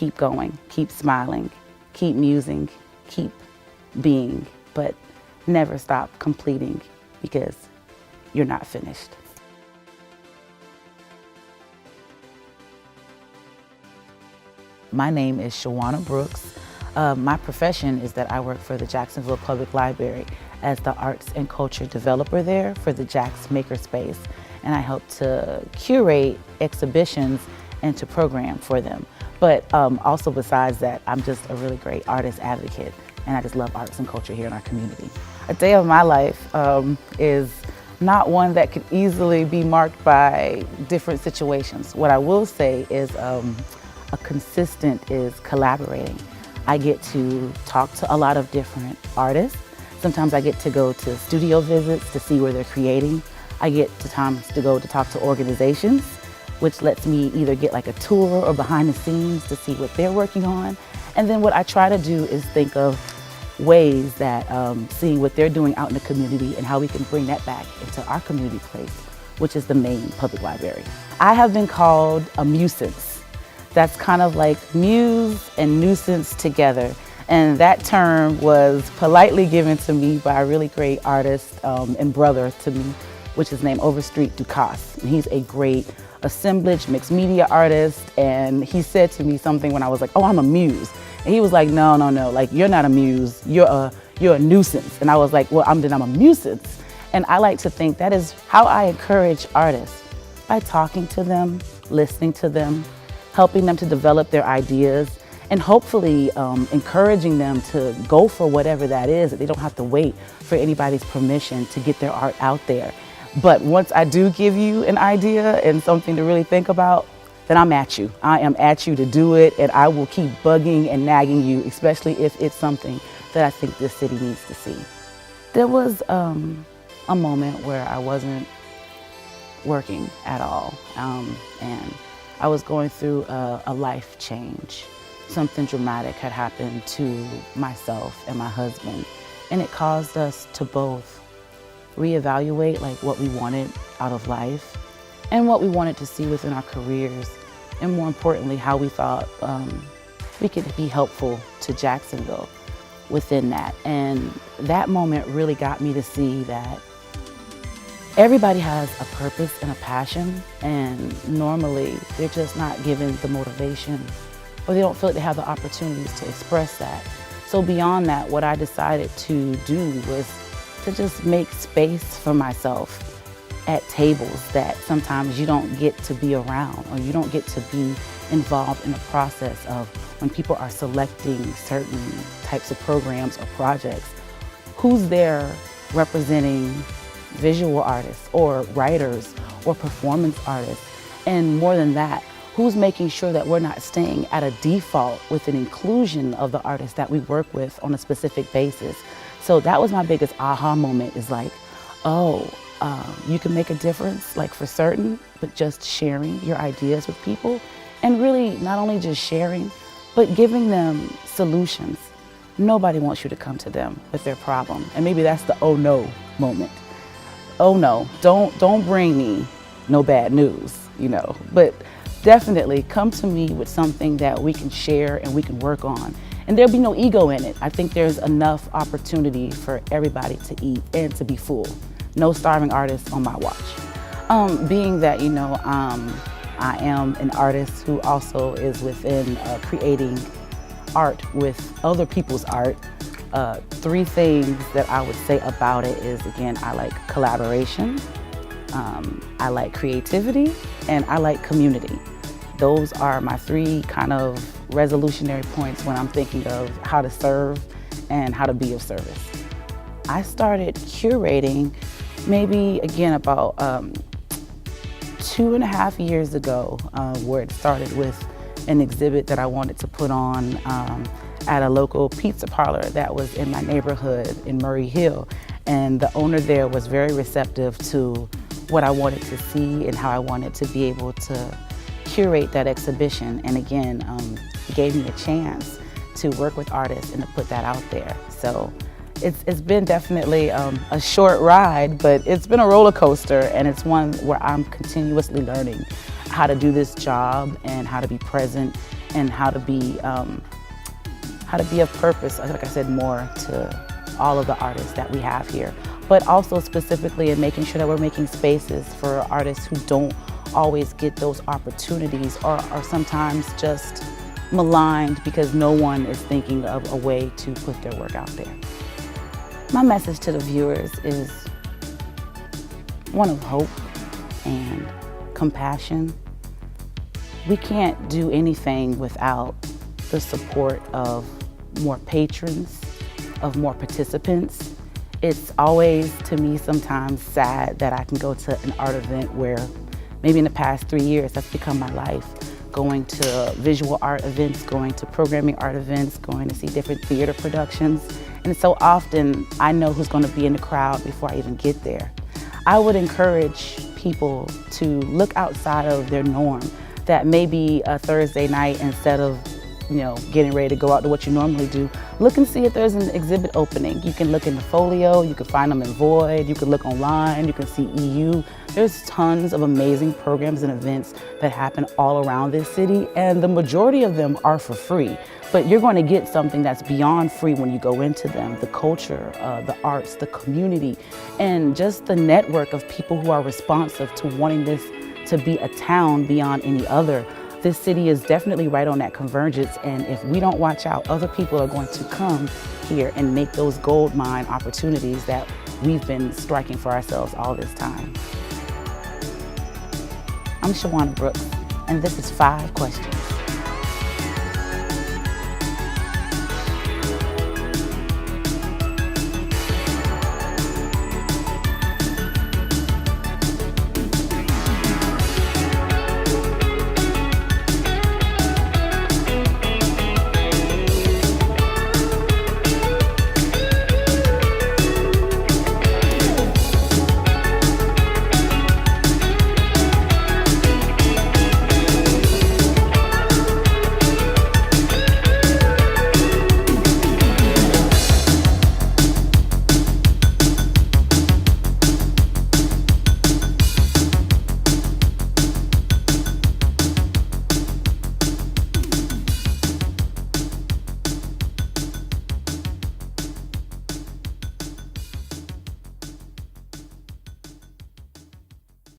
keep going, keep smiling, keep musing, keep being, but never stop completing because you're not finished. My name is Shawana Brooks. My profession is that I work for the Jacksonville Public Library as the arts and culture developer there for the Jax Makerspace, and I help to curate exhibitions and to program for them. But also besides that, I'm just a really great artist advocate, and I just love arts and culture here in our community. A day of my life is not one that could easily be marked by different situations. What I will say is a consistent is collaborating. I get to talk to a lot of different artists. Sometimes I get to go to studio visits to see where they're creating. I get times to go to talk to organizations, which lets me either get like a tour or behind the scenes to see what they're working on. And then what I try to do is think of ways that seeing what they're doing out in the community and how we can bring that back into our community place, which is the main public library. I have been called a musence. That's kind of like muse and nuisance together. And that term was politely given to me by a really great artist and brother to me, which is named Overstreet Ducasse. And he's a great assemblage mixed media artist. And he said to me something when I was like, oh, I'm a muse. And he was like, no, like you're not a muse, you're a nuisance. And I was like, well, I'm a musence. And I like to think that is how I encourage artists, by talking to them, listening to them, helping them to develop their ideas, and hopefully encouraging them to go for whatever that is, that they don't have to wait for anybody's permission to get their art out there. But once I do give you an idea and something to really think about, then I'm at you. I am at you to do it, and I will keep bugging and nagging you, especially if it's something that I think this city needs to see. There was a moment where I wasn't working at all, and I was going through a life change. Something dramatic had happened to myself and my husband, and it caused us to both reevaluate like what we wanted out of life and what we wanted to see within our careers, and more importantly, how we thought we could be helpful to Jacksonville within that. And that moment really got me to see that everybody has a purpose and a passion, and normally they're just not given the motivation, or they don't feel like they have the opportunities to express that. So beyond that, what I decided to do was to just make space for myself at tables that sometimes you don't get to be around, or you don't get to be involved in the process of when people are selecting certain types of programs or projects. Who's there representing visual artists or writers or performance artists? And more than that, who's making sure that we're not staying at a default with an inclusion of the artists that we work with on a specific basis? So that was my biggest aha moment, is like, oh, you can make a difference, like for certain, but just sharing your ideas with people, and really not only just sharing, but giving them solutions. Nobody wants you to come to them with their problem. And maybe that's the oh no moment. Oh no, don't bring me no bad news, you know, but definitely come to me with something that we can share and we can work on. And there'll be no ego in it. I think there's enough opportunity for everybody to eat and to be full. No starving artists on my watch. Being that, you know, I am an artist who also is within creating art with other people's art. Three things that I would say about it is, again, I like collaboration, I like creativity, and I like community. Those are my three kind of resolutionary points when I'm thinking of how to serve and how to be of service. I started curating maybe, again, about 2.5 years ago, where it started with an exhibit that I wanted to put on at a local pizza parlor that was in my neighborhood in Murray Hill. And the owner there was very receptive to what I wanted to see and how I wanted to be able to curate that exhibition. And again, he gave me a chance to work with artists and to put that out there. So it's been definitely a short ride, but it's been a roller coaster, and it's one where I'm continuously learning how to do this job and how to be present and how to be of purpose, like I said, more to all of the artists that we have here. But also specifically in making sure that we're making spaces for artists who don't always get those opportunities or are sometimes just maligned because no one is thinking of a way to put their work out there. My message to the viewers is one of hope and compassion. We can't do anything without the support of more patrons, of more participants. It's always, to me, sometimes sad that I can go to an art event where maybe in the past 3 years, that's become my life. Going to visual art events, going to programming art events, going to see different theater productions. And so often, I know who's going to be in the crowd before I even get there. I would encourage people to look outside of their norm, that maybe a Thursday night, instead of getting ready to go out to what you normally do, look and see if there's an exhibit opening. You can look in the Folio, you can find them in Void, you can look online, you can see EU. There's tons of amazing programs and events that happen all around this city, and the majority of them are for free. But you're going to get something that's beyond free when you go into them. The culture, the arts, the community, and just the network of people who are responsive to wanting this to be a town beyond any other. This city is definitely right on that convergence, and if we don't watch out, other people are going to come here and make those gold mine opportunities that we've been striking for ourselves all this time. I'm Shawana Brooks, and this is 5 Questions.